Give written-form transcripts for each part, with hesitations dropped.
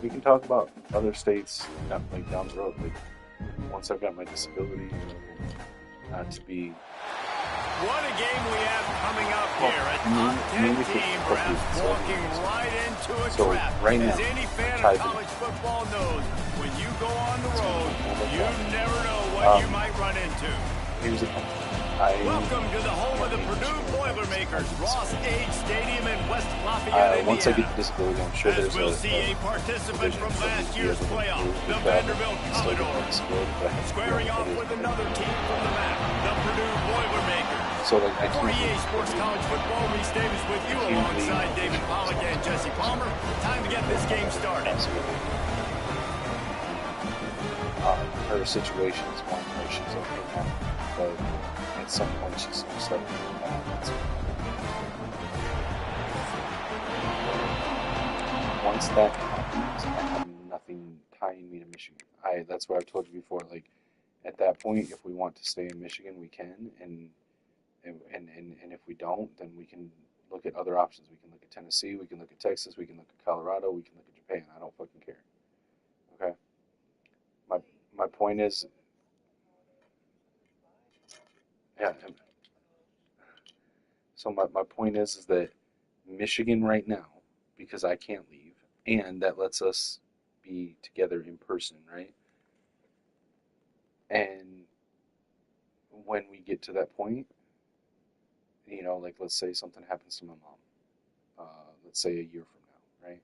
we can talk about other states like down the road. Like once I've got my disability, not to be. What a game we have coming up here. A top 10 team perhaps walking right into a trap. Right now, as any fan of college football knows, when you go on the road, you never know what you might run into. Here's the thing. Welcome to the home of the Purdue Boilermakers, Ross Age Stadium in West Lafayette, Indiana. Once I get the disability, I'm sure as we'll see a participant from last year's playoff, the Vanderbilt Commodores, squaring off with another team from the MAC, the Purdue Boilermakers. So like for EA Sports College Football, Reese Davis with you alongside David Pollack and Jesse Palmer. Time to get this game started. Her situation is one where she's okay now, but at some point she's going to start doing that. Once that happens, I have nothing tying me to Michigan. That's what I've told you before. Like at that point, if we want to stay in Michigan, we can, and if we don't, then we can look at other options. We can look at Tennessee, we can look at Texas, we can look at Colorado, we can look at Japan. I don't fucking care. Okay? My point is, yeah. So my point is that Michigan right now, because I can't leave, and that lets us be together in person, right? And when we get to that point, you know, like let's say something happens to my mom, let's say a year from now, right?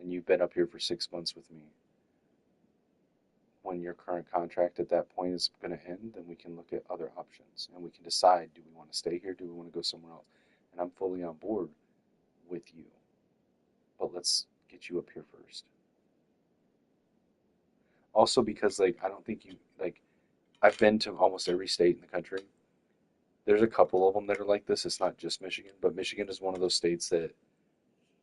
And you've been up here for 6 months with me. When your current contract at that point is going to end, then we can look at other options and we can decide, do we want to stay here? Do we want to go somewhere else? And I'm fully on board with you. But let's get you up here first. Also because, like, I don't think you, like, I've been to almost every state in the country. There's a couple of them that are like this. It's not just Michigan, but Michigan is one of those states that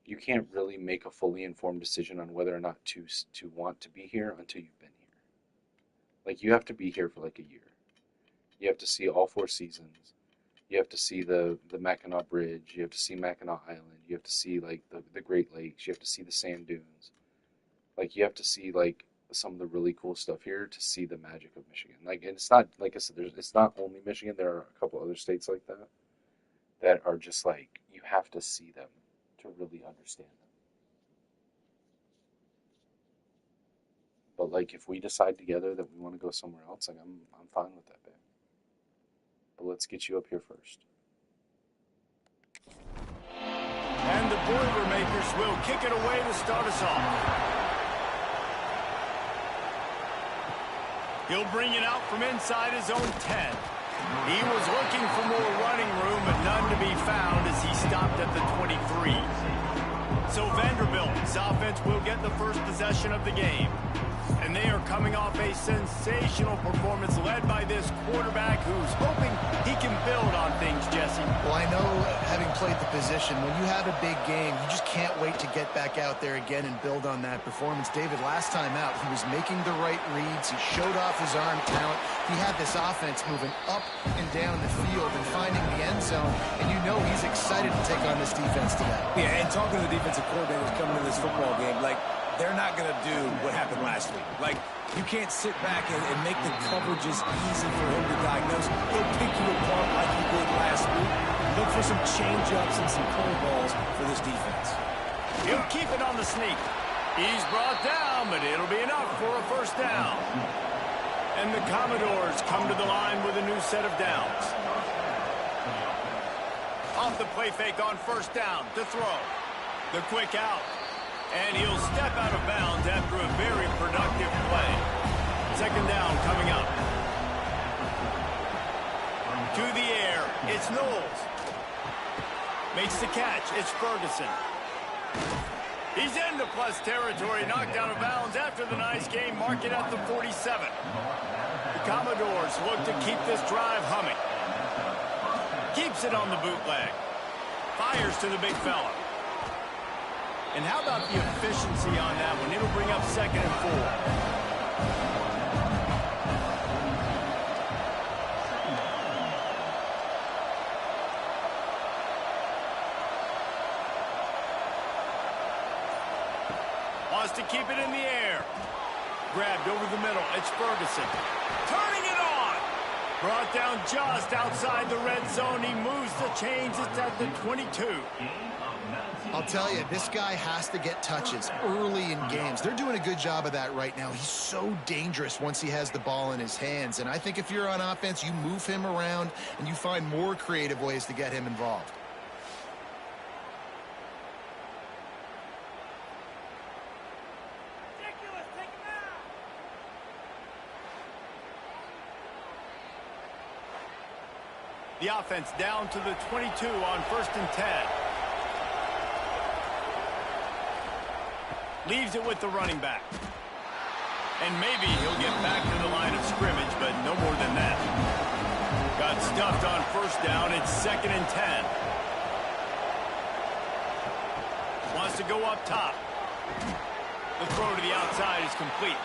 you can't really make a fully informed decision on whether or not to want to be here until you've been here. Like, you have to be here for like a year. You have to see all 4 seasons. You have to see the Mackinac Bridge. You have to see Mackinac Island. You have to see, like, the Great Lakes. You have to see the sand dunes. Like, you have to see, like, some of the really cool stuff here to see the magic of Michigan. Like, and it's not, like I said, it's not only Michigan. There are a couple other states like that are just, like, you have to see them to really understand them. But, like, if we decide together that we want to go somewhere else, like, I'm fine with that, babe. But let's get you up here first. And the Boilermakers will kick it away to start us off. He'll bring it out from inside his own 10. He was looking for more running room, but none to be found as he stopped at the 23. So Vanderbilt's offense will get the first possession of the game. And they are coming off a sensational performance led by this quarterback who's hoping he can build on things, Jesse. Well, I know, having played the position, when you have a big game, you just can't wait to get back out there again and build on that performance. David, last time out, he was making the right reads. He showed off his arm talent. He had this offense moving up and down the field and finding the end zone. And you know he's excited to take on this defense today. Yeah, and talking to the defensive coordinators coming to this football game, like, they're not going to do what happened last week. Like, you can't sit back and make the coverages easy for him to diagnose. He'll pick you apart like he did last week. Look for some change-ups and some curveballs for this defense. He'll keep it on the sneak. He's brought down, but it'll be enough for a first down. And the Commodores come to the line with a new set of downs. Off the play fake on first down to throw. The quick out. And he'll step out of bounds after a very productive play. Second down coming up. To the air, it's Knowles. Makes the catch, it's Ferguson. He's into plus territory, knocked out of bounds after the nice game, mark it at the 47. The Commodores look to keep this drive humming. Keeps it on the bootleg. Fires to the big fella. And how about the efficiency on that one? It'll bring up 2nd and 4. Wants to keep it in the air. Grabbed over the middle. It's Ferguson. Turning it on. Brought down just outside the red zone. He moves the chains. It's at the 22. I'll tell you, this guy has to get touches early in games. They're doing a good job of that right now. He's so dangerous once he has the ball in his hands. And I think if you're on offense, you move him around and you find more creative ways to get him involved. The offense down to the 22 on 1st and 10. Leaves it with the running back. And maybe he'll get back to the line of scrimmage, but no more than that. Got stuffed on 1st down. It's 2nd and 10. Wants to go up top. The throw to the outside is complete.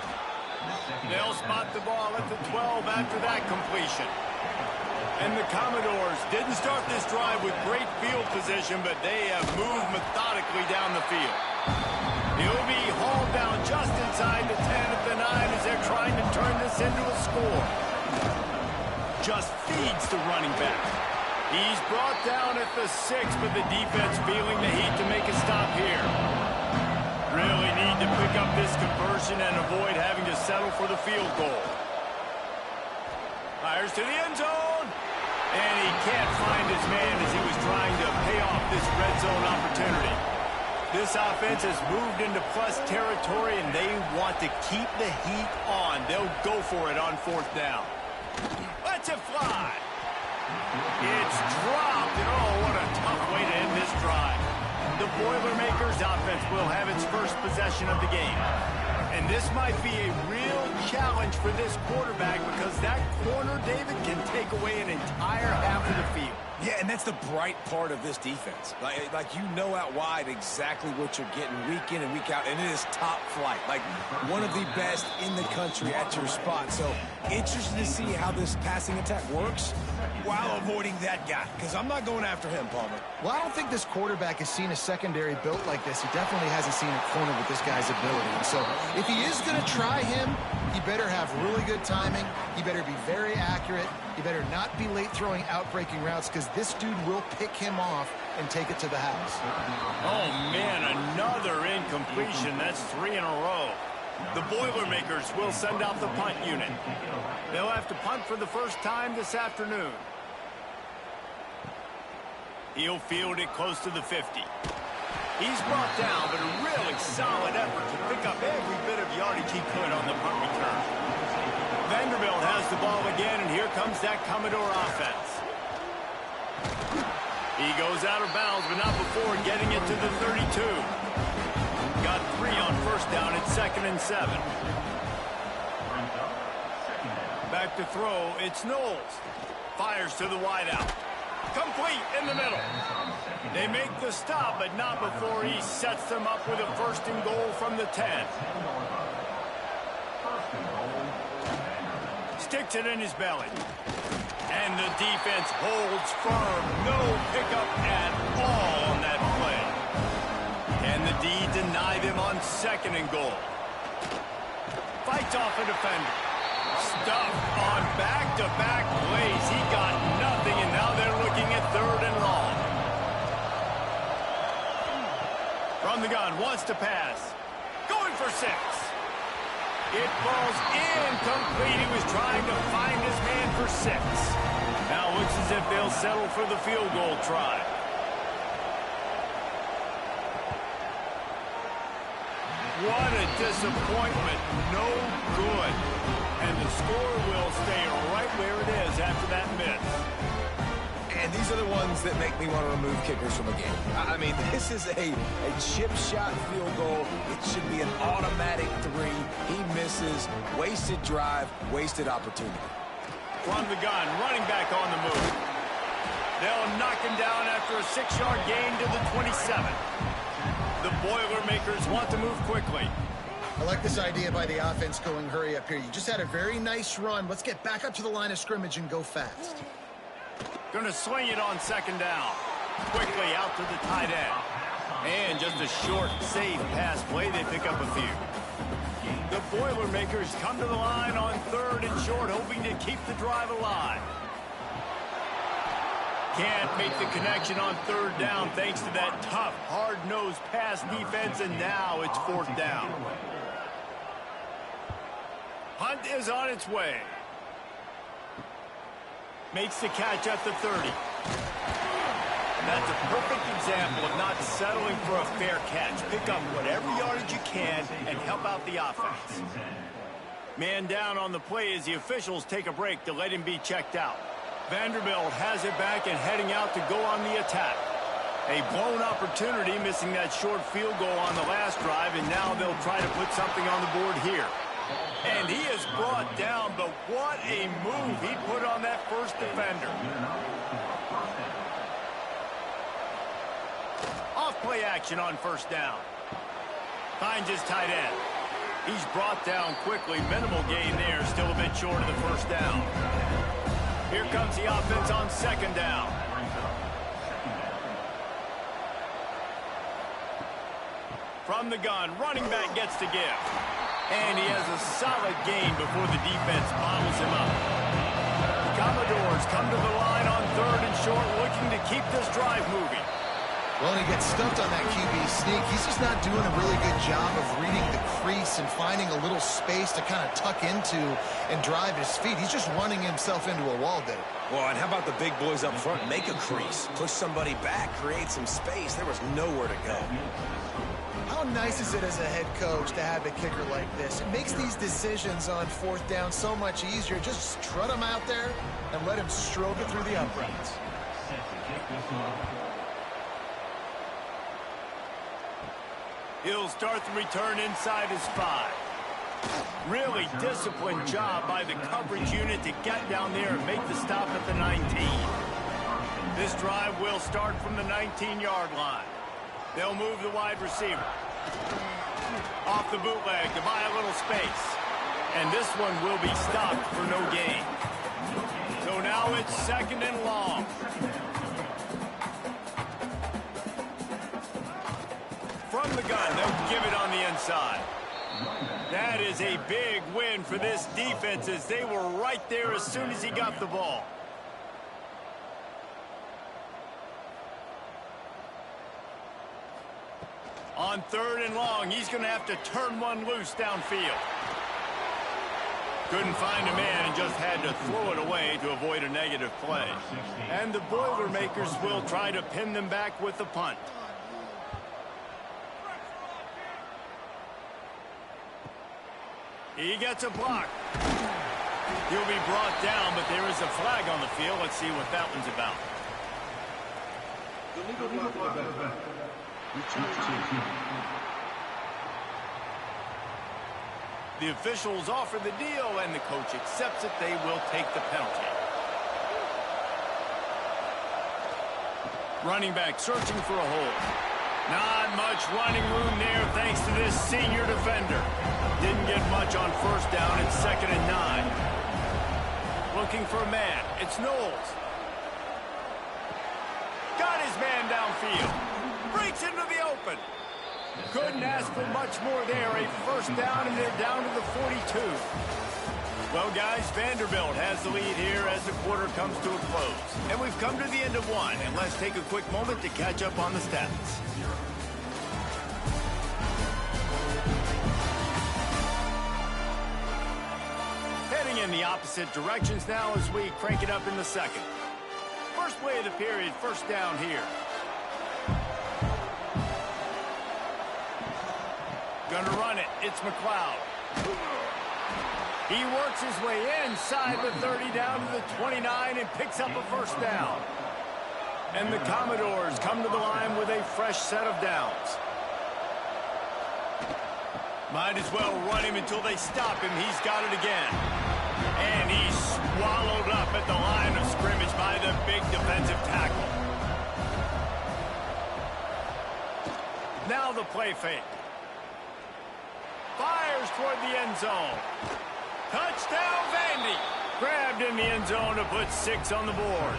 They'll spot the ball at the 12 after that completion. And the Commodores didn't start this drive with great field position, but they have moved methodically down the field. He'll be hauled down just inside the 10 at the 9 as they're trying to turn this into a score. Just feeds the running back. He's brought down at the 6, but the defense feeling the heat to make a stop here. Really need to pick up this conversion and avoid having to settle for the field goal. Fires to the end zone. And he can't find his man as he was trying to pay off this red zone opportunity. This offense has moved into plus territory, and they want to keep the heat on. They'll go for it on 4th down. Let's it fly. It's dropped, and oh, what a tough way to end this drive. The Boilermakers offense will have its first possession of the game. And this might be a real challenge for this quarterback because that corner, David, can take away an entire half of the field. Yeah, and that's the bright part of this defense. Like you know out wide exactly what you're getting week in and week out, and it is top flight. Like one of the best in the country at your spot. So interested to see how this passing attack works while avoiding that guy, because I'm not going after him, Palmer. Well, I don't think this quarterback has seen a secondary built like this. He definitely hasn't seen a corner with this guy's ability. And so if he is going to try him, he better have really good timing. He better be very accurate. He better not be late throwing out-breaking routes because this dude will pick him off and take it to the house. Oh, man, another incompletion. That's 3 in a row. The Boilermakers will send out the punt unit. They'll have to punt for the first time this afternoon. He'll field it close to the 50. He's brought down, but a really solid effort to pick up every bit of yardage he could on the punt return. Vanderbilt has the ball again, and here comes that Commodore offense. He goes out of bounds, but not before getting it to the 32. Got 3 on 1st down at 2nd and 7. Back to throw, it's Knowles. Fires to the wideout. Complete in the middle. They make the stop, but not before he sets them up with a 1st and goal from the 10. Sticks it in his belly. And the defense holds firm. No pickup at all on that play. And the D denied him on 2nd and goal. Fights off a defender. Stuffed on back-to-back plays. He got nothing, and now they're looking at 3rd and long. From the gun, wants to pass. Going for 6. It falls incomplete. He was trying to find his man for 6. Now looks as if they'll settle for the field goal try. What a disappointment. No good. And the score will stay right where it is after that miss. And these are the ones that make me want to remove kickers from a game. I mean, this is a chip shot field goal. It should be an automatic 3. He misses. Wasted drive, wasted opportunity. From the gun, running back on the move. They'll knock him down after a 6-yard gain to the 27. The Boilermakers want to move quickly. I like this idea by the offense going hurry up here. You just had a very nice run. Let's get back up to the line of scrimmage and go fast. Going to swing it on 2nd down. Quickly out to the tight end. And just a short, safe pass play. They pick up a few. The Boilermakers come to the line on 3rd and short, hoping to keep the drive alive. Can't make the connection on 3rd down thanks to that tough, hard-nosed pass defense, and now it's 4th down. Hunt is on its way. Makes the catch at the 30. And that's a perfect example of not settling for a fair catch. Pick up whatever yardage you can and help out the offense. Man down on the play as the officials take a break to let him be checked out. Vanderbilt has it back and heading out to go on the attack. A blown opportunity, missing that short field goal on the last drive, and now they'll try to put something on the board here. And he is brought down, but what a move he put on that first defender. Off-play action on 1st down. Finds his tight end. He's brought down quickly. Minimal gain there, still a bit short of the 1st down. Here comes the offense on 2nd down. From the gun, running back gets to give. And he has a solid gain before the defense bottles him up. The Commodores come to the line on 3rd and short, looking to keep this drive moving. Well, and he gets stumped on that QB sneak. He's just not doing a really good job of reading the crease and finding a little space to kind of tuck into and drive his feet. He's just running himself into a wall there. Well, and how about the big boys up front? Make a crease. Push somebody back. Create some space. There was nowhere to go. How nice is it as a head coach to have a kicker like this? It makes these decisions on 4th down so much easier. Just strut him out there and let him stroke it through the uprights. He'll start the return inside his 5. Really disciplined job by the coverage unit to get down there and make the stop at the 19. This drive will start from the 19-yard line. They'll move the wide receiver. Off the bootleg to buy a little space. And this one will be stopped for no gain. So now it's 2nd and long. From the gun, they'll give it on the inside. That is a big win for this defense as they were right there as soon as he got the ball. On 3rd and long, he's going to have to turn one loose downfield. Couldn't find a man and just had to throw it away to avoid a negative play. And the Boilermakers will try to pin them back with the punt. He gets a block. He'll be brought down, but there is a flag on the field. Let's see what that one's about. The officials offer the deal, and the coach accepts it. They will take the penalty. Running back searching for a hole. Not much running room there thanks to this senior defender. Didn't get much on 1st down. It's 2nd and 9. Looking for a man. It's Knowles. Got his man downfield. Breaks into the open. Couldn't ask for much more there. A 1st down, and they're down to the 42. Well, guys, Vanderbilt has the lead here as the quarter comes to a close. And we've come to the end of one. And let's take a quick moment to catch up on the stats. Heading in the opposite directions now as we crank it up in the 2nd. First play of the period, 1st down here. Gonna run it. It's McLeod. He works his way inside the 30 down to the 29 and picks up a 1st down. And the Commodores come to the line with a fresh set of downs. Might as well run him until they stop him. He's got it again. And he's swallowed up at the line of scrimmage by the big defensive tackle. Now the play fake. Fires toward the end zone. Touchdown, Vandy. Grabbed in the end zone to put 6 on the board.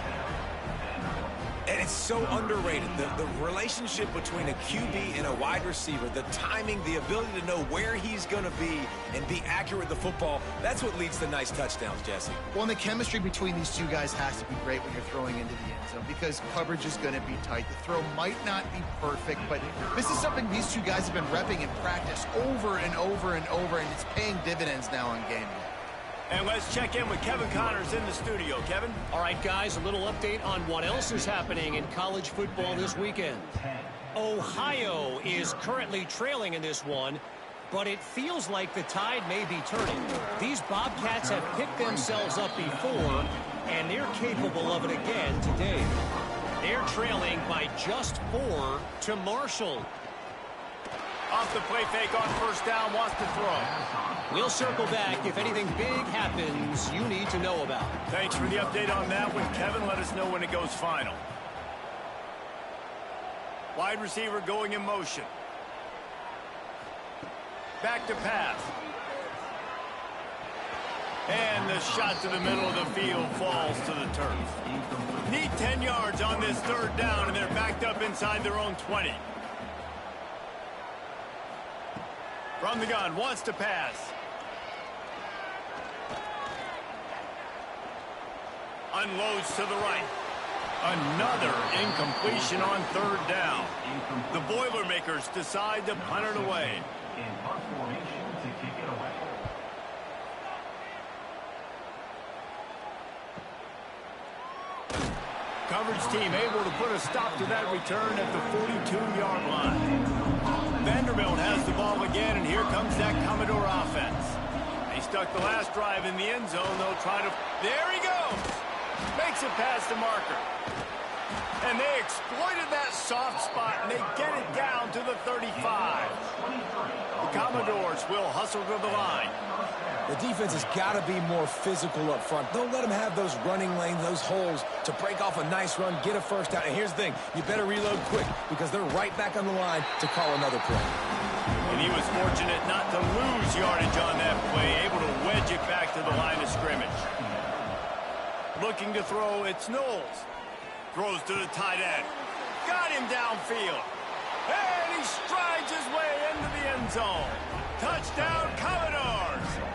And it's so underrated. The relationship between a QB and a wide receiver, the timing, the ability to know where he's going to be and be accurate with the football, that's what leads to nice touchdowns, Jesse. Well, and the chemistry between these two guys has to be great when you're throwing into the end zone because coverage is going to be tight. The throw might not be perfect, but this is something these two guys have been repping in practice over and over and over, and it's paying dividends now on game day. And let's check in with Kevin Connors in the studio. Kevin? All right, guys, a little update on what else is happening in college football this weekend. Ohio is currently trailing in this one, but it feels like the tide may be turning. These Bobcats have picked themselves up before, and they're capable of it again today. They're trailing by just 4 to Marshall. Off the play fake on first down, wants to throw. We'll circle back if anything big happens you need to know about. Thanks for the update on that one, Kevin. Let us know when it goes final. Wide receiver going in motion. Back to pass. And the shot to the middle of the field falls to the turf. Need 10 yards on this third down, and they're backed up inside their own 20. From the gun, wants to pass. Unloads to the right. Another incompletion on third down. The Boilermakers decide to punt it away. Coverage team able to put a stop to that return at the 42-yard line. Vanderbilt has the ball again, and here comes that Commodore offense. They stuck the last drive in the end zone. They'll try to... There he goes! Makes it past the marker. And they exploited that soft spot, and they get it down to the 35. The Commodores will hustle to the line. The defense has got to be more physical up front. Don't let them have those running lanes, those holes to break off a nice run, get a first down. And here's the thing, you better reload quick because they're right back on the line to call another play. And he was fortunate not to lose yardage on that play, able to wedge it back to the line of scrimmage. Looking to throw, it's Knowles. Throws to the tight end. Got him downfield. And he strides his way into the end zone. Touchdown, Commodores!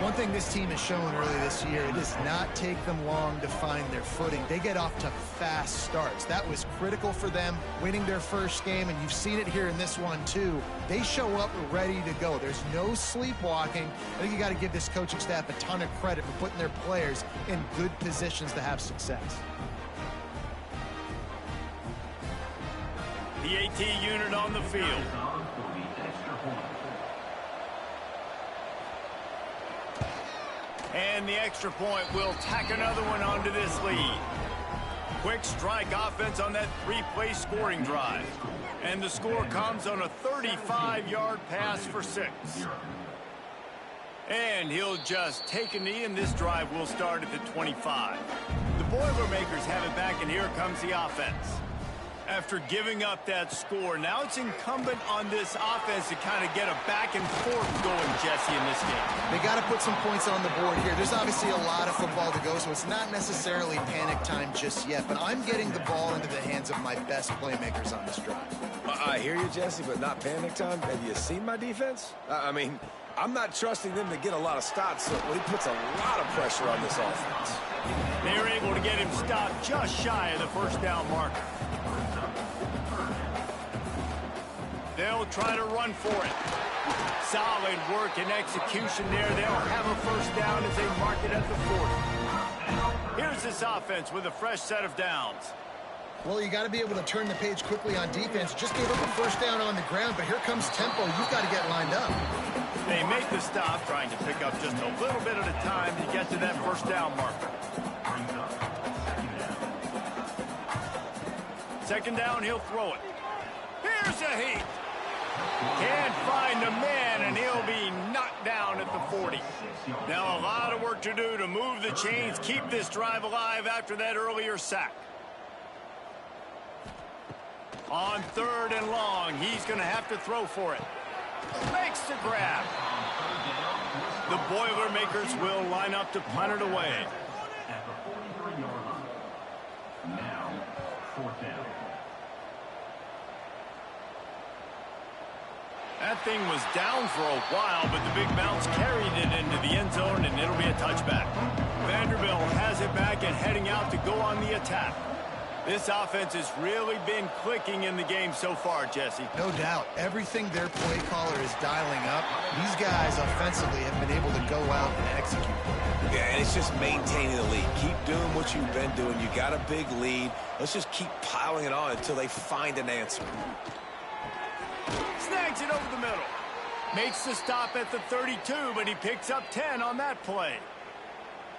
One thing this team has shown early this year, it does not take them long to find their footing. They get off to fast starts. That was critical for them, winning their first game, and you've seen it here in this one too. They show up ready to go. There's no sleepwalking. I think you got to give this coaching staff a ton of credit for putting their players in good positions to have success. The AT unit on the field. And the extra point will tack another one onto this lead. Quick strike offense on that three-play scoring drive. And the score comes on a 35-yard pass for 6. And he'll just take a knee, and this drive will start at the 25. The Boilermakers have it back, and here comes the offense. After giving up that score, now it's incumbent on this offense to kind of get a back and forth going, Jesse, in this game. They got to put some points on the board here. There's obviously a lot of football to go, so it's not necessarily panic time just yet, but I'm getting the ball into the hands of my best playmakers on this drive. I hear you, Jesse, but not panic time. Have you seen my defense? I mean, I'm not trusting them to get a lot of stops, so he puts a lot of pressure on this offense. They're able to get him stopped just shy of the first down marker. They'll try to run for it. Solid work and execution there. They'll have a first down as they mark it at the 40. Here's this offense with a fresh set of downs. Well, you got to be able to turn the page quickly on defense. Just gave up a first down on the ground, but here comes tempo. You've got to get lined up. They make the stop, trying to pick up just a little bit at a time to get to that first down marker. Second down, he'll throw it. Here's a heat. Can't find a man, and he'll be knocked down at the 40. Now a lot of work to do to move the chains, keep this drive alive after that earlier sack. On third and long, he's going to have to throw for it. Makes the grab. The Boilermakers will line up to punt it away. Now, fourth down. That thing was down for a while, but the big bounce carried it into the end zone, and it'll be a touchback. Vanderbilt has it back and heading out to go on the attack. This offense has really been clicking in the game so far, Jesse. No doubt. Everything their play caller is dialing up, these guys offensively have been able to go out and execute. Yeah, and it's just maintaining the lead. Keep doing what you've been doing. You got a big lead. Let's just keep piling it on until they find an answer. Snags it over the middle. Makes the stop at the 32, but he picks up 10 on that play.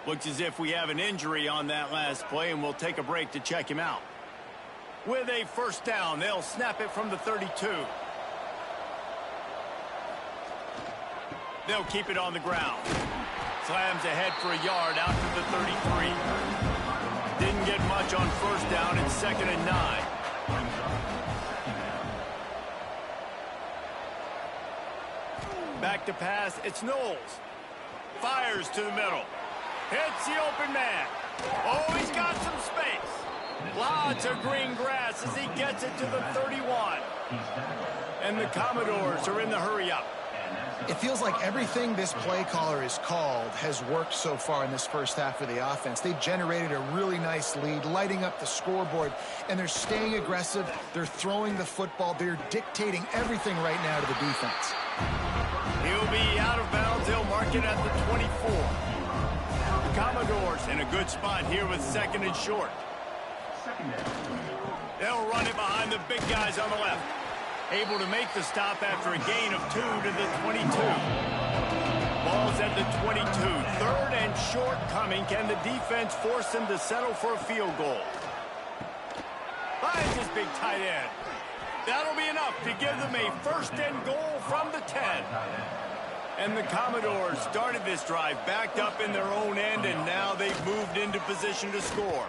Looks as if we have an injury on that last play, and we'll take a break to check him out. With a first down, they'll snap it from the 32. They'll keep it on the ground. Slams ahead for a yard out to the 33. Didn't get much on first down. It's 2nd and 9. Back to pass, it's Knowles. Fires to the middle. Hits the open man. Oh, he's got some space. Lots of green grass as he gets it to the 31. And the Commodores are in the hurry-up. It feels like everything this play caller has called has worked so far in this first half of the offense. They've generated a really nice lead, lighting up the scoreboard, and they're staying aggressive. They're throwing the football. They're dictating everything right now to the defense. He'll be out of bounds. They'll mark it at the 24. The Commodores in a good spot here with 2nd and short. They'll run it behind the big guys on the left. Able to make the stop after a gain of 2 to the 22. Ball's at the 22. 3rd and short coming. Can the defense force them to settle for a field goal? Finds his big tight end. That'll be enough to give them a 1st and goal from the 10. And the Commodores started this drive backed up in their own end, and now they've moved into position to score.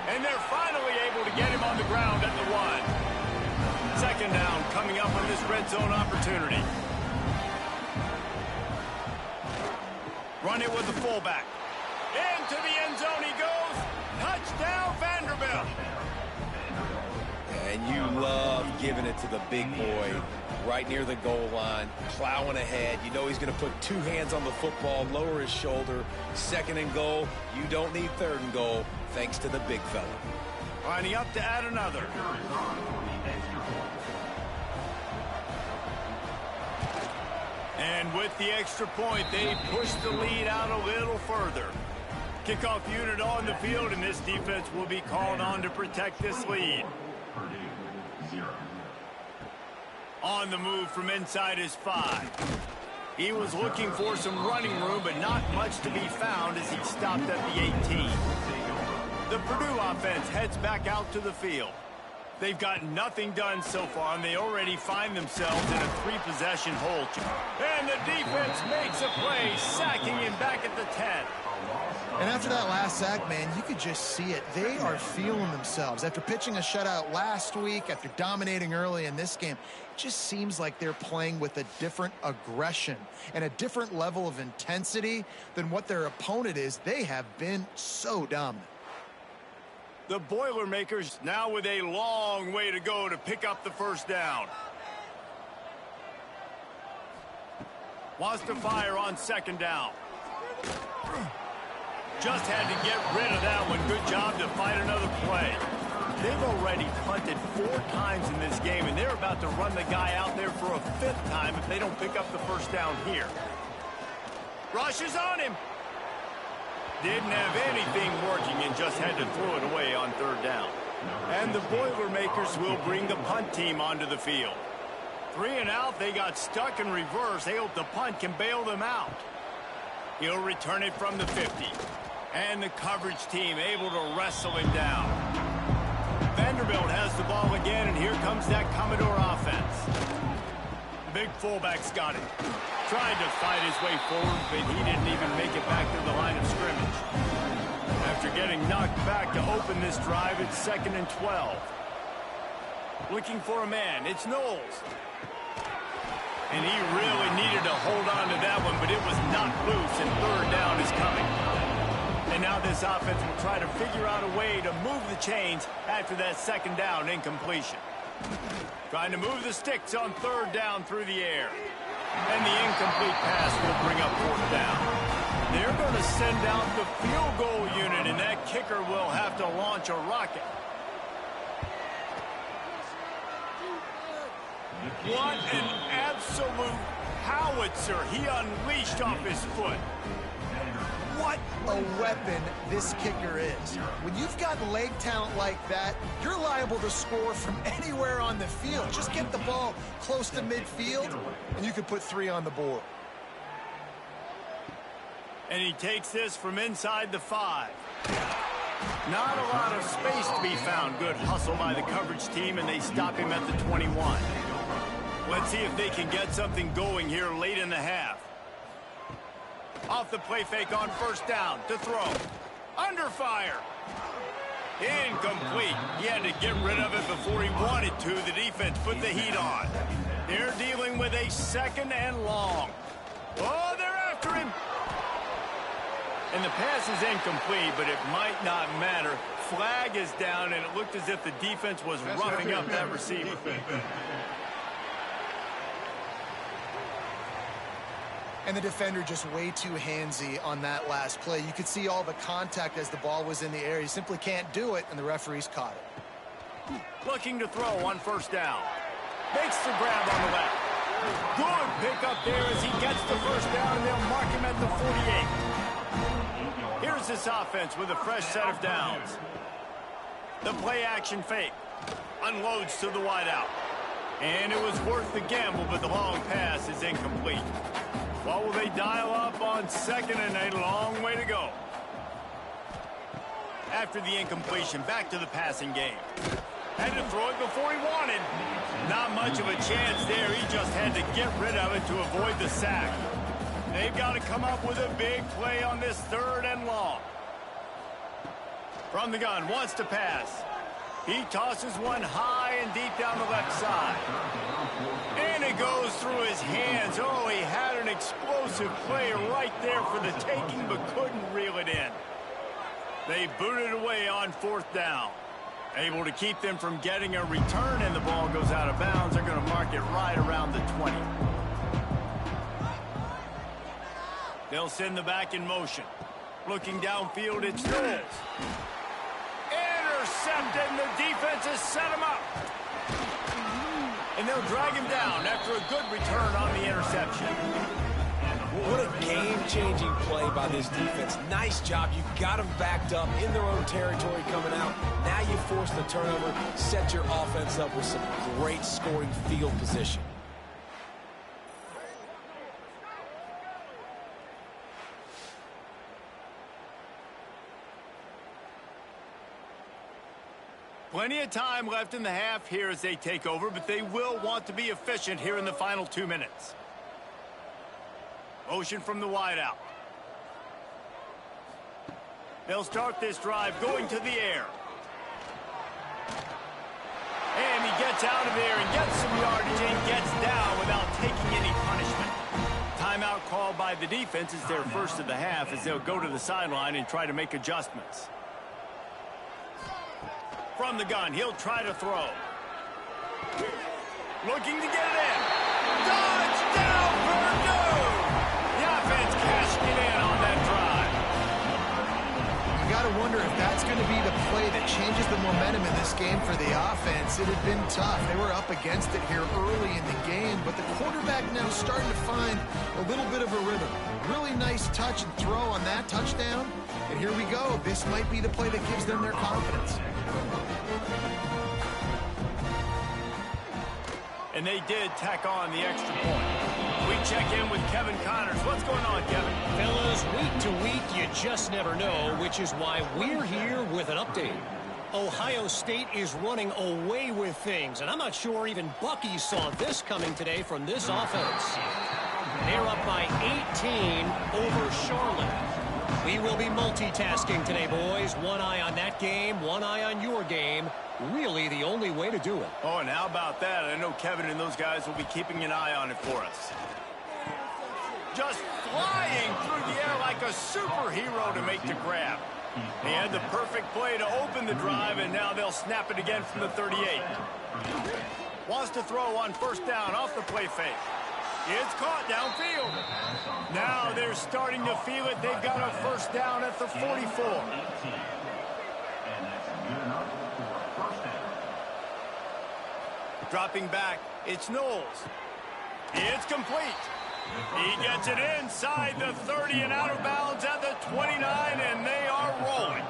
And they're finally able to get him on the ground at the 1. 2nd down coming up on this red zone opportunity. Run it with the fullback. Into the end zone he goes. Touchdown Vanderbilt. And you love giving it to the big boy right near the goal line, plowing ahead. You know he's going to put 2 hands on the football, lower his shoulder. 2nd and goal. You don't need 3rd and goal, thanks to the big fella. Lining up to add another. And with the extra point, they push the lead out a little further. Kickoff unit on the field, and this defense will be called on to protect this lead. Purdue, 0. On the move from inside his 5. He was looking for some running room, but not much to be found as he stopped at the 18. The Purdue offense heads back out to the field. They've got nothing done so far, and they already find themselves in a 3-possession hole. And the defense makes a play, sacking him back at the 10. And after that last sack, man, you could just see it. They are feeling themselves. After pitching a shutout last week, after dominating early in this game, it just seems like they're playing with a different aggression and a different level of intensity than what their opponent is. They have been so dominant. The Boilermakers now with a long way to go to pick up the 1st down. Wants to fire on 2nd down. Just had to get rid of that one. Good job to fight another play. They've already punted 4 times in this game, and they're about to run the guy out there for a 5th time if they don't pick up the 1st down here. Rushes on him. Didn't have anything working and just had to throw it away on 3rd down. And the Boilermakers will bring the punt team onto the field. 3 and out, they got stuck in reverse. They hope the punt can bail them out. He'll return it from the 50. And the coverage team able to wrestle him down. Vanderbilt has the ball again, and here comes that Commodore offense. Big fullback's got it. Tried to fight his way forward, but he didn't even make it back to the line of scrimmage. After getting knocked back to open this drive, it's 2nd and 12. Looking for a man, it's Knowles. And he really needed to hold on to that one, but it was knocked loose, and 3rd down is coming. And now this offense will try to figure out a way to move the chains after that second down incompletion. Trying to move the sticks on third down through the air. And the incomplete pass will bring up fourth down. They're going to send out the field goal unit, and that kicker will have to launch a rocket. What an absolute howitzer he unleashed off his foot. What a weapon this kicker is. When you've got leg talent like that, you're liable to score from anywhere on the field. Just get the ball close to midfield, and you can put 3 on the board. And he takes this from inside the 5. Not a lot of space to be found. Good hustle by the coverage team, and they stop him at the 21. Let's see if they can get something going here late in the half. Off the play fake on first down to throw. Under fire. Incomplete. He had to get rid of it before he wanted to. The defense put the heat on. They're dealing with a second and long. Oh, they're after him. And the pass is incomplete, but it might not matter. Flag is down, and it looked as if the defense was roughing up that receiver. And the defender just way too handsy on that last play. You could see all the contact as the ball was in the air. He simply can't do it, and the referees caught it. Looking to throw on first down. Makes the grab on the left. Good pick up there as he gets the first down, and they'll mark him at the 48. Here's this offense with a fresh set of downs. The play action fake. Unloads to the wideout. And it was worth the gamble, but the long pass is incomplete. What will they dial up on second, and a long way to go? After the incompletion, back to the passing game. Had to throw it before he wanted. Not much of a chance there. He just had to get rid of it to avoid the sack. They've got to come up with a big play on this third and long. From the gun, wants to pass. He tosses one high and deep down the left side. And it goes through his hands. Oh, he had an explosive play right there for the taking, but couldn't reel it in. They booted away on fourth down. Able to keep them from getting a return, and the ball goes out of bounds. They're going to mark it right around the 20. They'll send the back in motion. Looking downfield, it's Knowles. Intercepted, and the defense has set him up. And they'll drag him down after a good return on the interception. What a game-changing play by this defense. Nice job. You got them backed up in their own territory coming out. Now you force the turnover, set your offense up with some great scoring field position. Plenty of time left in the half here as they take over, but they will want to be efficient here in the final 2 minutes. Motion from the wideout. They'll start this drive going to the air. And he gets out of there and gets some yardage and gets down without taking any punishment. Timeout called by the defense is their first of the half as they'll go to the sideline and try to make adjustments. From the gun, he'll try to throw. Looking to get it in. Touchdown, Purdue! The offense cashing it in on that drive. You got to wonder if that's going to be the play that changes the momentum in this game for the offense. It had been tough. They were up against it here early in the game, but the quarterback now starting to find a little bit of a rhythm. Really nice touch and throw on that touchdown. And here we go. This might be the play that gives them their confidence. And they did tack on the extra point. We check in with Kevin Connors. What's going on, Kevin? Fellas, week to week, you just never know, which is why we're here with an update. Ohio State is running away with things, and I'm not sure even Bucky saw this coming today from this offense. They're up by 18 over Charlotte. We will be multitasking today, boys. One eye on that game, one eye on your game. Really the only way to do it. Oh, and how about that? I know Kevin and those guys will be keeping an eye on it for us. Just flying through the air like a a superhero to make the grab. He had the perfect play to open the drive, and now they'll snap it again from the 38. Wants to throw on first down off the play fake. It's caught downfield. Now they're starting to feel it. They've got a first down at the 44. Dropping back, it's Knowles. It's complete. He gets it inside the 30 and out of bounds at the 29, and they are rolling.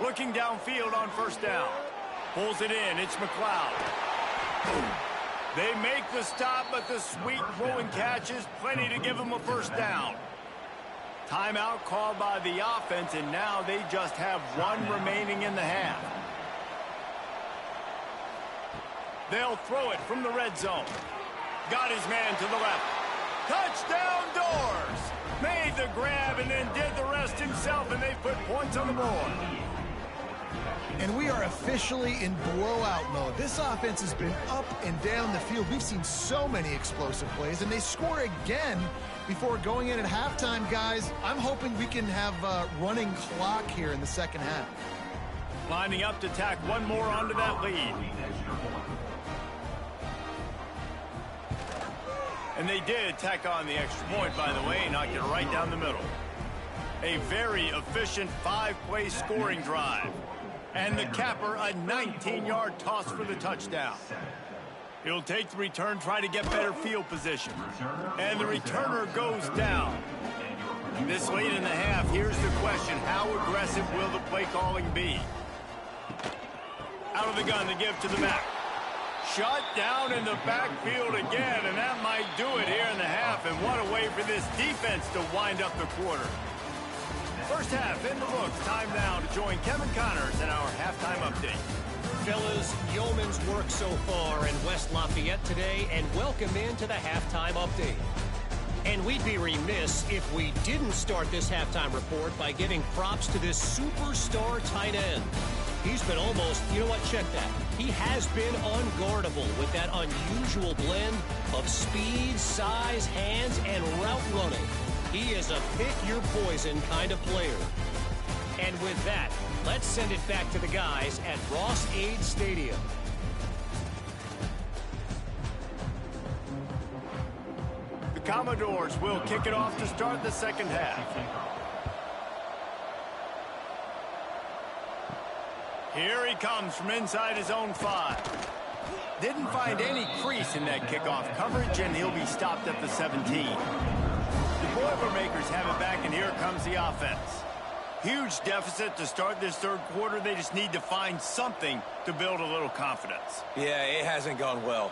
Looking downfield on first down. Pulls it in. It's McLeod. They make the stop, but the sweet throw and catch is plenty to give them a first down. Timeout called by the offense, and now they just have one remaining in the half. They'll throw it from the red zone. Got his man to the left. Touchdown Doors! Made the grab and then did the rest himself, and they put points on the board. And we are officially in blowout mode. This offense has been up and down the field. We've seen so many explosive plays, and they score again before going in at halftime, guys. I'm hoping we can have a running clock here in the second half. Lining up to tack one more onto that lead. And they did tack on the extra point, by the way, knocked it right down the middle. A very efficient 5-play scoring drive. And the capper, a 19-yard toss for the touchdown. He'll take the return, try to get better field position. And the returner goes down. This late in the half, here's the question. How aggressive will the play calling be? Out of the gun to give to the back. Shut down in the backfield again, and that might do it here in the half. And what a way for this defense to wind up the quarter. First half in the books. Time now to join Kevin Connors in our halftime update. Fellas, yeoman's work so far in West Lafayette today, and welcome into the halftime update. And we'd be remiss if we didn't start this halftime report by giving props to this superstar tight end. He's been almost, you know what, check that. He has been unguardable with that unusual blend of speed, size, hands, and route running. He is a pick-your-poison kind of player. And with that, let's send it back to the guys at Ross-Ade Stadium. The Commodores will kick it off to start the second half. Here he comes from inside his own 5. Didn't find any crease in that kickoff coverage, and he'll be stopped at the 17. The Boilermakers have it back, and here comes the offense. Huge deficit to start this third quarter. They just need to find something to build a little confidence. Yeah, it hasn't gone well.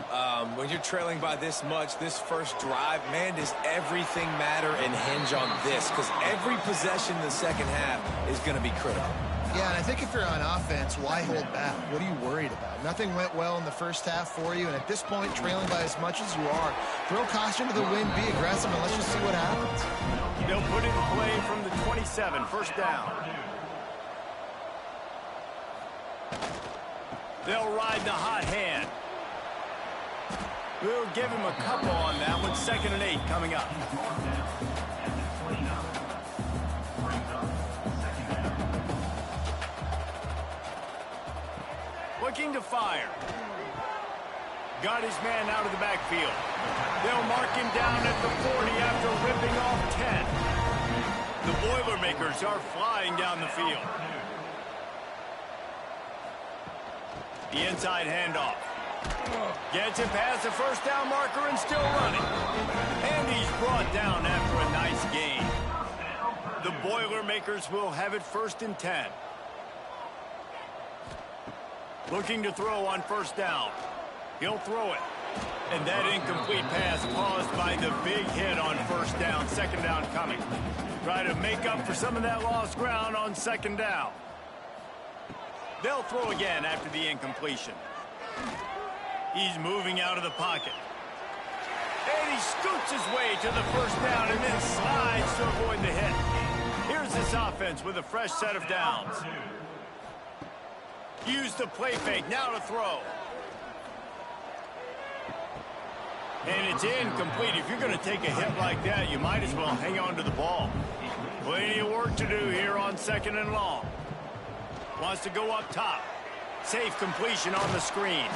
When you're trailing by this much, this first drive, man, does everything matter and hinge on this? Because every possession in the second half is going to be critical. Yeah, and I think if you're on offense, why hold back? What are you worried about? Nothing went well in the first half for you, and at this point, trailing by as much as you are, throw caution to the wind, be aggressive, and let's just see what happens. They'll put in play from the 27, first down. They'll ride the hot hand. We'll give him a couple on that one. 2nd and 8 coming up. Looking to fire. Got his man out of the backfield. They'll mark him down at the 40 after ripping off 10. The Boilermakers are flying down the field. The inside handoff. Gets it past the first down marker and still running. And he's brought down after a nice gain. The Boilermakers will have it 1st and 10. Looking to throw on first down. He'll throw it. And that incomplete pass caused by the big hit on first down. 2nd down coming. Try to make up for some of that lost ground on 2nd down. They'll throw again after the incompletion. He's moving out of the pocket. And he scoots his way to the first down and then slides to avoid the hit. Here's this offense with a fresh set of downs. Use the play fake, now to throw. And it's incomplete. If you're going to take a hit like that, you might as well hang on to the ball. Plenty of work to do here on 2nd and long. Wants to go up top. Safe completion on the screen.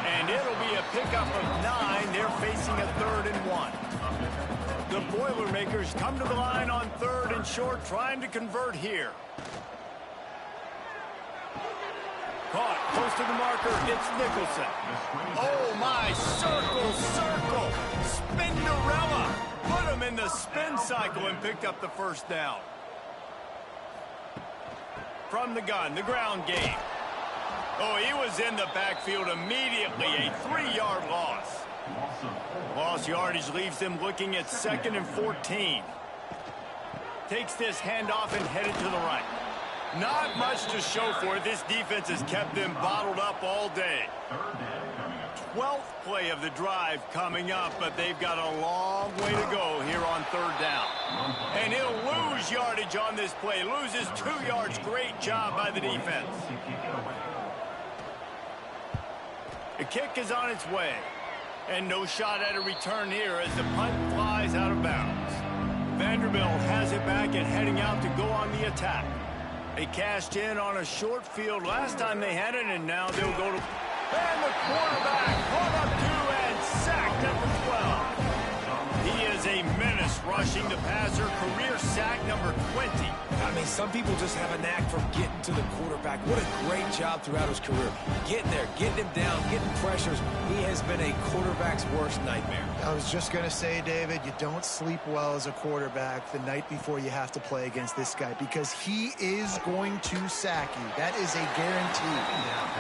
And it'll be a pickup of 9. They're facing a 3rd and 1. The Boilermakers come to the line on 3rd and short, trying to convert here. Caught close to the marker. It's Nicholson. Oh, my. Circle, circle. Spinderella. Put him in the spin cycle and picked up the 1st down. From the gun, the ground game. Oh, he was in the backfield immediately. A 3-yard loss. Lost yardage leaves them looking at 2nd and 14. Takes this handoff and headed to the right. Not much to show for it. This defense has kept them bottled up all day. 12th play of the drive coming up, but they've got a long way to go here on 3rd down. And he'll lose yardage on this play. Loses 2 yards. Great job by the defense. The kick is on its way. And no shot at a return here as the punt flies out of bounds. Vanderbilt has it back and heading out to go on the attack. They cashed in on a short field last time they had it, and now they'll go to... And the quarterback caught up to and sacked at the 12. He is a menace rushing the passer. Career sack number 20. I mean, some people just have a knack for getting to the quarterback. What a great job throughout his career. Getting there, getting him down, getting pressures. He has been a quarterback's worst nightmare. I was just going to say, David, you don't sleep well as a quarterback the night before you have to play against this guy because he is going to sack you. That is a guarantee.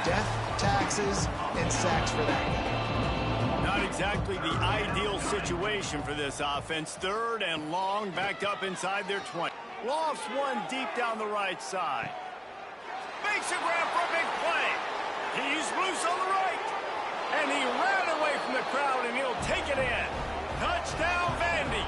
Death, taxes, and sacks for that guy. Not exactly the ideal situation for this offense. 3rd and long, backed up inside their 20. Lofts one deep down the right side. Makes a grab for a big play. He's loose on the right. And he ran away from the crowd, and he'll take it in. Touchdown, Vandy.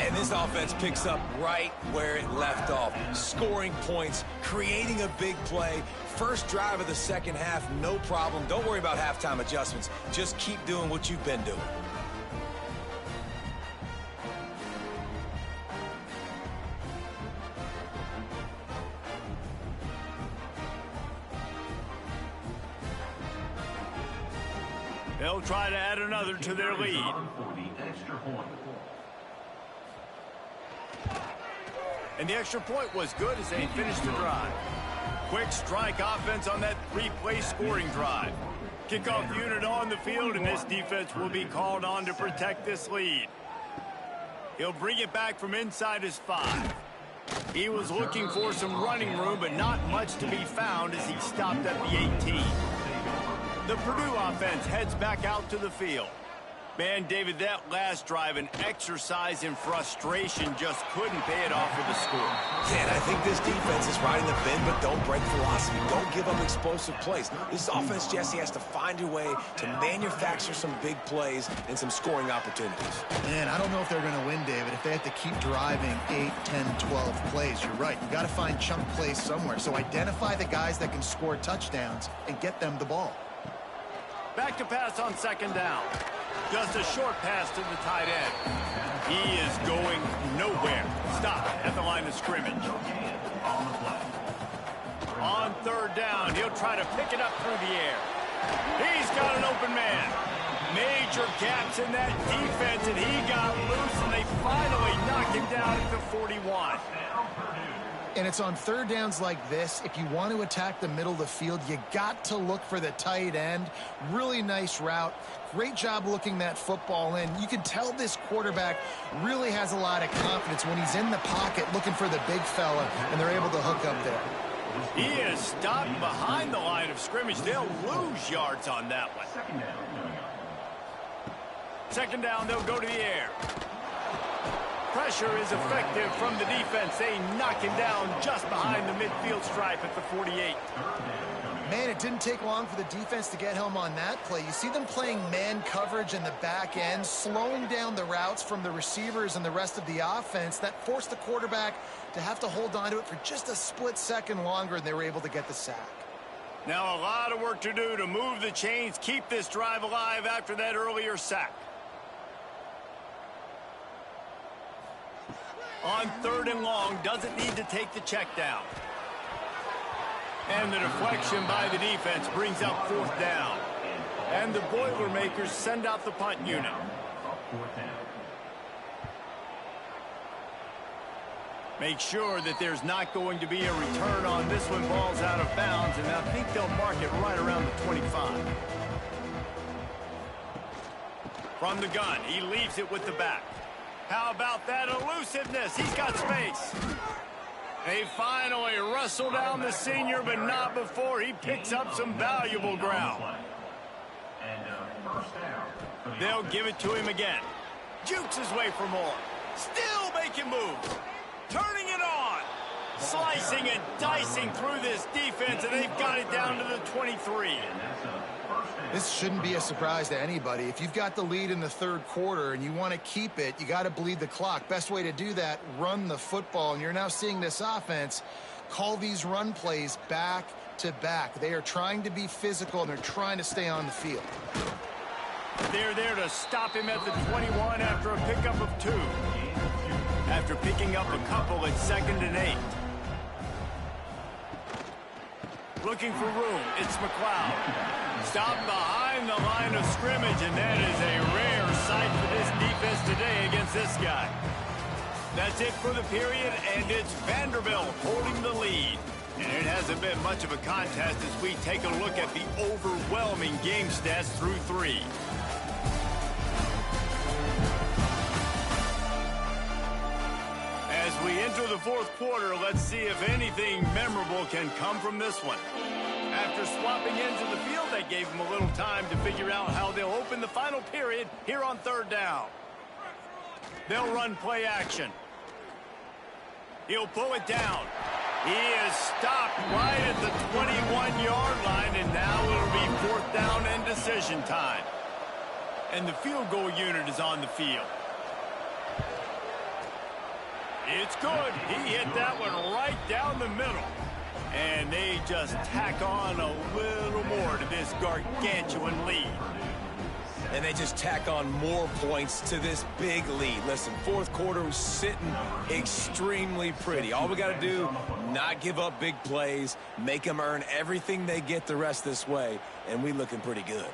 And this offense picks up right where it left off. Scoring points, creating a big play. First drive of the 2nd half, no problem. Don't worry about halftime adjustments. Just keep doing what you've been doing. They'll try to add another to their lead. And the extra point was good as they finished the drive. Quick strike offense on that 3-play scoring drive. Kickoff unit on the field, and this defense will be called on to protect this lead. He'll bring it back from inside his 5. He was looking for some running room, but not much to be found as he stopped at the 18. The Purdue offense heads back out to the field. Man, David, that last drive, an exercise in frustration, just couldn't pay it off with the score. Yeah, and I think this defense is riding the bend but don't break philosophy. Don't give up explosive plays. This offense, Jesse, has to find a way to manufacture some big plays and some scoring opportunities. Man, I don't know if they're going to win, David, if they have to keep driving 8, 10, 12 plays. You're right. You got to find chunk plays somewhere. So identify the guys that can score touchdowns and get them the ball. Back to pass on 2nd down. Just a short pass to the tight end. He is going nowhere. Stop at the line of scrimmage. On 3rd down, he'll try to pick it up through the air. He's got an open man. Major gaps in that defense, and he got loose, and they finally knocked him down at the 41. And it's on 3rd downs like this. If you want to attack the middle of the field, you got to look for the tight end. Really nice route. Great job looking that football in. You can tell this quarterback really has a lot of confidence when he's in the pocket looking for the big fella, and they're able to hook up there. He is stopped behind the line of scrimmage. They'll lose yards on that one. 2nd down, they'll go to the air. Pressure is effective from the defense. They knock him down just behind the midfield stripe at the 48. Man, it didn't take long for the defense to get home on that play. You see them playing man coverage in the back end, slowing down the routes from the receivers and the rest of the offense. That forced the quarterback to have to hold on to it for just a split second longer, and they were able to get the sack. Now a lot of work to do to move the chains, keep this drive alive after that earlier sack. On 3rd and long, doesn't need to take the check down. And the deflection by the defense brings up 4th down. And the Boilermakers send out the punt unit. Make sure that there's not going to be a return on this one. Ball's out of bounds, and I think they'll mark it right around the 25. From the gun, he leaves it with the back. How about that elusiveness? He's got space. They finally wrestle down the senior, but not before he picks up some valuable ground. They'll give it to him again. Jukes his way for more. Still making moves. Turning it on. Slicing and dicing through this defense, and they've got it down to the 23. This shouldn't be a surprise to anybody. If you've got the lead in the 3rd quarter and you want to keep it, you got to bleed the clock. Best way to do that, run the football. And you're now seeing this offense call these run plays back to back. They are trying to be physical, and they're trying to stay on the field. They're there to stop him at the 21 after a pickup of 2. After picking up a couple at 2nd and 8. Looking for room, it's McLeod. Stopped behind the line of scrimmage, and that is a rare sight for this defense today against this guy. That's it for the period, and it's Vanderbilt holding the lead. And it hasn't been much of a contest as we take a look at the overwhelming game stats through 3. As we enter the 4th quarter, let's see if anything memorable can come from this one. After swapping ends of the field, that gave them a little time to figure out how they'll open the final period here on 3rd down. They'll run play action. He'll pull it down. He is stopped right at the 21-yard line, and now it'll be 4th down and decision time. And the field goal unit is on the field. It's good. He hit that one right down the middle. And they just tack on a little more to this gargantuan lead. And they just tack on more points to this big lead. Listen, 4th quarter was sitting extremely pretty. All we got to do, not give up big plays, make them earn everything they get the rest this way, and we looking pretty good.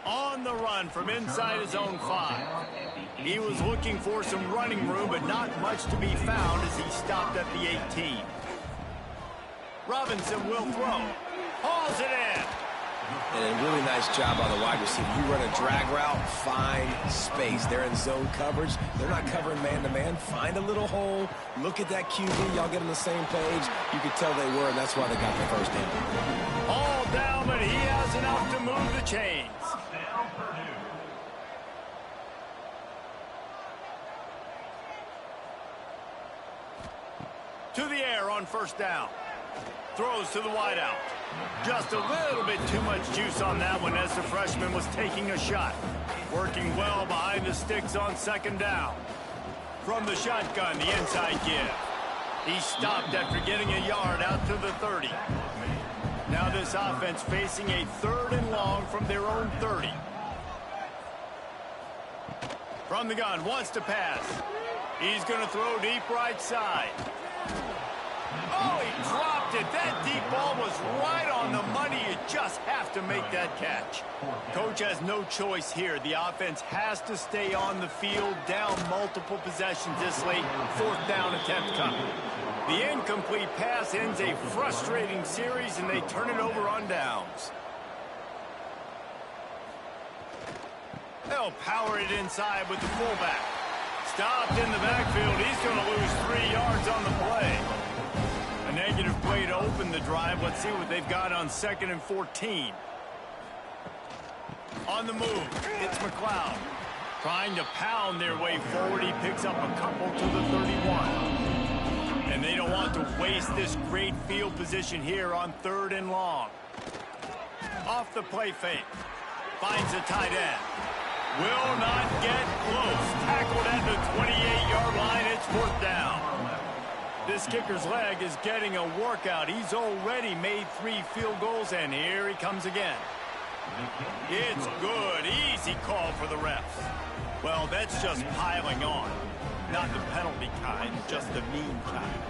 On the run from inside his own 5. He was looking for some running room, but not much to be found as he stopped at the 18. Robinson will throw. Hauls it in. And a really nice job by the wide receiver. You run a drag route, find space. They're in zone coverage. They're not covering man-to-man. Find a little hole. Look at that QB. Y'all get on the same page. You could tell they were, and that's why they got the 1st down. All down, but he has enough to move the chains. To the air on 1st down. Throws to the wideout. Just a little bit too much juice on that one as the freshman was taking a shot. Working well behind the sticks on 2nd down. From the shotgun, the inside give. He stopped after getting a yard out to the 30. Now this offense facing a 3rd and long from their own 30. From the gun, wants to pass. He's going to throw deep right side. Oh, he dropped it. That deep ball was right on the money. You just have to make that catch. Coach has no choice here. The offense has to stay on the field, down multiple possessions this late. 4th down attempt coming. The incomplete pass ends a frustrating series, and they turn it over on downs. They'll power it inside with the fullback. Stopped in the backfield. He's going to lose 3 yards on the play. A negative play to open the drive. Let's see what they've got on 2nd and 14. On the move, it's McLeod. Trying to pound their way forward. He picks up a couple to the 31. And they don't want to waste this great field position here on 3rd and long. Off the play fake. Finds a tight end. Will not get close. Tackled at the 28-yard line. It's 4th down. This kicker's leg is getting a workout. He's already made 3 field goals, and here he comes again. It's good. Easy call for the refs. Well, that's just piling on. Not the penalty kind, just the mean kind.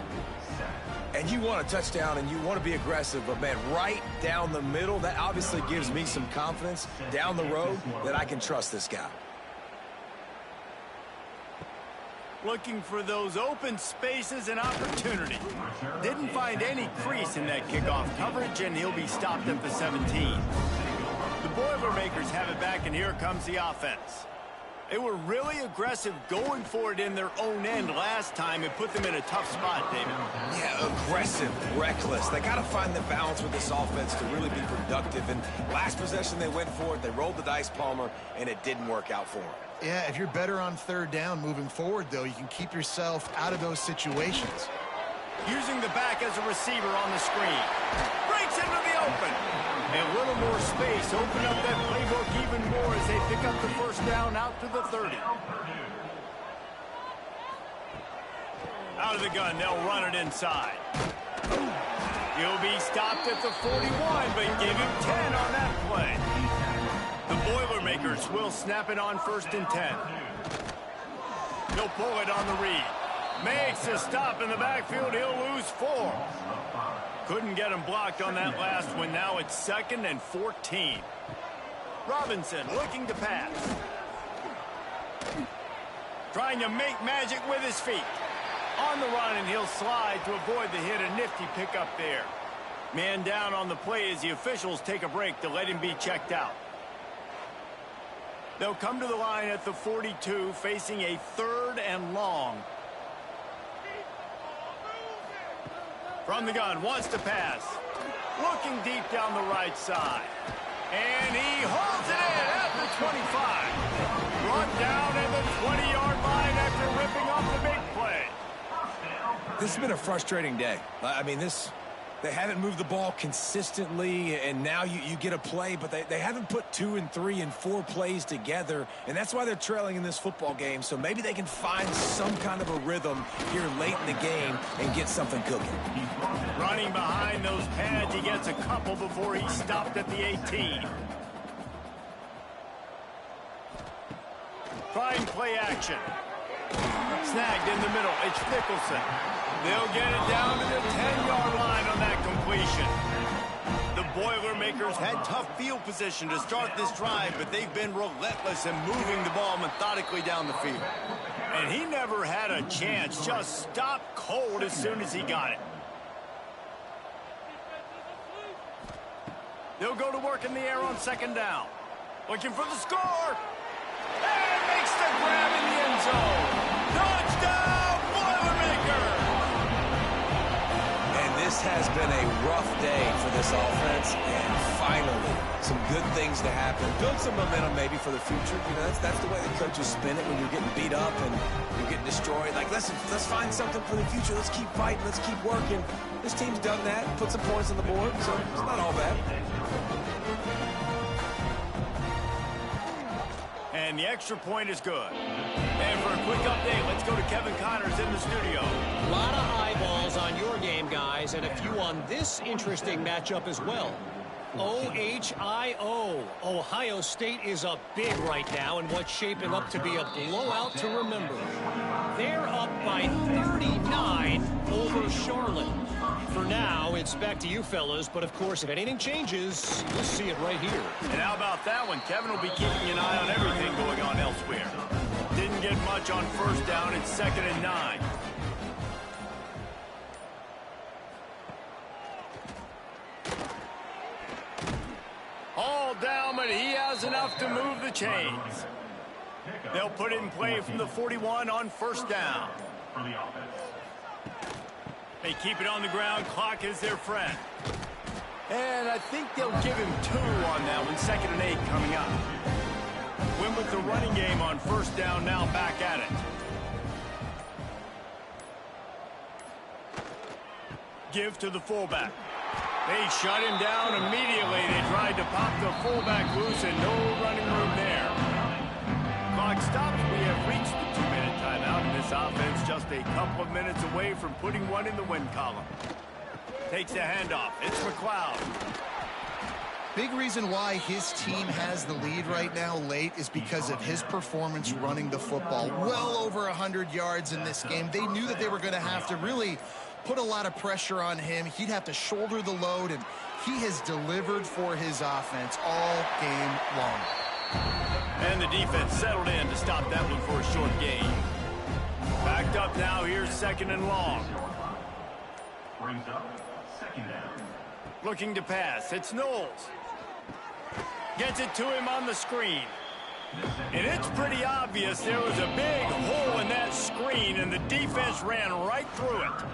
And you want a touchdown and you want to be aggressive, but man, right down the middle, that obviously gives me some confidence down the road that I can trust this guy. Looking for those open spaces and opportunity. Didn't find any crease in that kickoff coverage, and he'll be stopped at the 17. The Boilermakers have it back, and here comes the offense. They were really aggressive going for it in their own end last time and put them in a tough spot, David. Yeah, aggressive, reckless. They got to find the balance with this offense to really be productive. And last possession, they went for it. They rolled the dice, Palmer, and it didn't work out for them. Yeah, if you're better on third down moving forward, though, you can keep yourself out of those situations. Using the back as a receiver on the screen. Breaks into the open. And a little more space. Open up that playbook even more as they pick up the first down out to the 30. Out of the gun, they'll run it inside. He'll be stopped at the 41, but give him 10 on that play. The Boilermakers will snap it on 1st and 10. He'll pull it on the read. Makes a stop in the backfield. He'll lose 4. Couldn't get him blocked on that last one. Now it's 2nd and 14. Robinson looking to pass. Trying to make magic with his feet. On the run, and he'll slide to avoid the hit. A nifty pickup there. Man down on the play as the officials take a break to let him be checked out. They'll come to the line at the 42, facing a 3rd and long. From the gun, wants to pass. Looking deep down the right side. And he holds it in at the 25. Brought down at the 20-yard line after ripping off the big play. This has been a frustrating day. I mean, they haven't moved the ball consistently, and now you get a play, but they haven't put 2 and 3 and 4 plays together, and that's why they're trailing in this football game. So maybe they can find some kind of a rhythm here late in the game and get something cooking. Running behind those pads, he gets a couple before he's stopped at the 18. Trying play action. Snagged in the middle. It's Nicholson. They'll get it down to the 10-yard line on that completion. The Boilermakers had tough field position to start this drive, but they've been relentless in moving the ball methodically down the field. And he never had a chance. Just stopped cold as soon as he got it. They'll go to work in the air on 2nd down. Looking for the score. And makes the grab in the end zone. Touchdown, Boilermakers! And this has been a rough day for this offense, and finally, some good things to happen. Build some momentum maybe for the future. You know, that's the way the coaches spin it when you're getting beat up and you're getting destroyed. Like, let's find something for the future. Let's keep fighting. Let's keep working. This team's done that, put some points on the board, so it's not all bad. And the extra point is good. And for a quick update, let's go to Kevin Connors in the studio. A lot of eyeballs on your game, guys, and a few on this interesting matchup as well. OHIO. Ohio State is up big right now in what's shaping up to be a blowout to remember. They're up by 39 over Charlotte. For now, it's back to you fellas, but of course, if anything changes, you'll see it right here. And how about that one? Kevin will be keeping an eye on everything going on elsewhere. Didn't get much on 1st down. It's 2nd and 9. All down, but he has enough to move the chains. They'll put it in play from the 41 on 1st down. They keep it on the ground. Clock is their friend. And I think they'll give him 2 on that one. 2nd and 8 coming up. Win with the running game on 1st down, now back at it. Give to the fullback. They shut him down immediately. They tried to pop the fullback loose and no running room there. clock stops, we have reached the 2-minute timeout, and this offense just a couple of minutes away from putting one in the win column. Takes a handoff. It's McLeod. Big reason why his team has the lead right now late is because of his performance running the football. Well over 100 yards in this game. They knew that they were going to have to really put a lot of pressure on him. He'd have to shoulder the load, and he has delivered for his offense all game long. And the defense settled in to stop that one for a short gain. Backed up now. Here's 2nd and long. Brings up 2nd down. Looking to pass. It's Knowles. Gets it to him on the screen. And it's pretty obvious there was a big hole in that screen, and the defense ran right through it.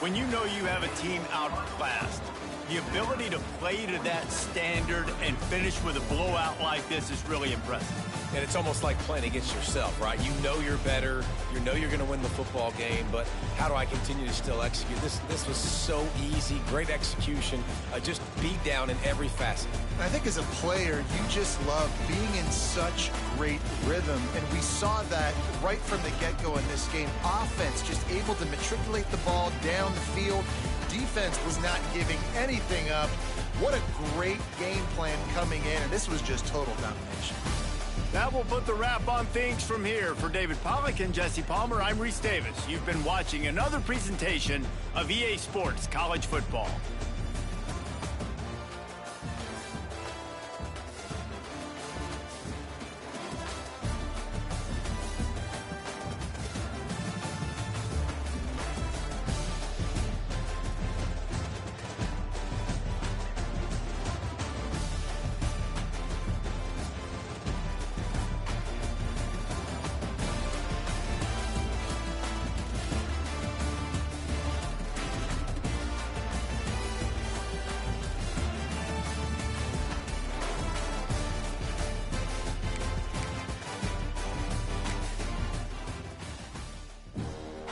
When you know you have a team outclassed, the ability to play to that standard and finish with a blowout like this is really impressive. And it's almost like playing against yourself, right? You know you're better. You know you're going to win the football game, but how do I continue to still execute? This was so easy. Great execution. Just beat down in every facet. I think as a player, you just love being in such great rhythm, and we saw that right from the get-go in this game. Offense just able to matriculate the ball down the field. Defense was not giving anything up. What a great game plan coming in, and this was just total domination. That will put the wrap on things from here. For David Pollack and Jesse Palmer, I'm Reese Davis. You've been watching another presentation of EA Sports College Football.